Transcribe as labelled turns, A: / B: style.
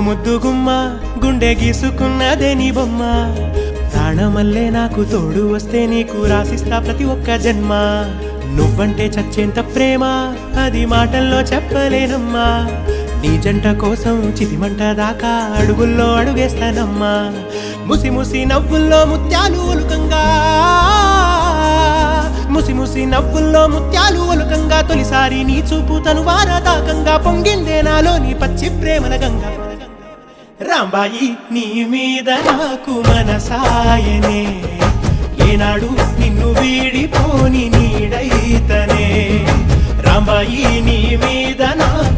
A: ముద్దు గుమ్మ గుండె గీసుకున్నదే నీ బొమ్మ ప్రాణమల్లే నాకు తోడు వస్తే నీకు రాసిస్తా ప్రతి ఒక్క జన్మ నువ్వంటే చచ్చేంత ప్రేమ అది మాటల్లో చెప్పలేనమ్మా నీ జంట కోసం చితిమంట దాకా అడుగుల్లో అడుగేస్తానమ్మా ముసి ముసి నవ్వుల్లో ముత్యాలు ఒలుకంగా ముసి ముసి నవ్వుల్లో ముత్యాలు ఒలుకంగా తొలిసారి నీ చూపు తను వారదాకంగా పొంగిందే నాలో నీ పచ్చి ప్రేమల గంగా రాంబాయి నీ మీద నాకు మనసాయనే ఏనాడు నిన్ను వీడిపోని నీడైతనే రాంబాయి నీ మీద నాకు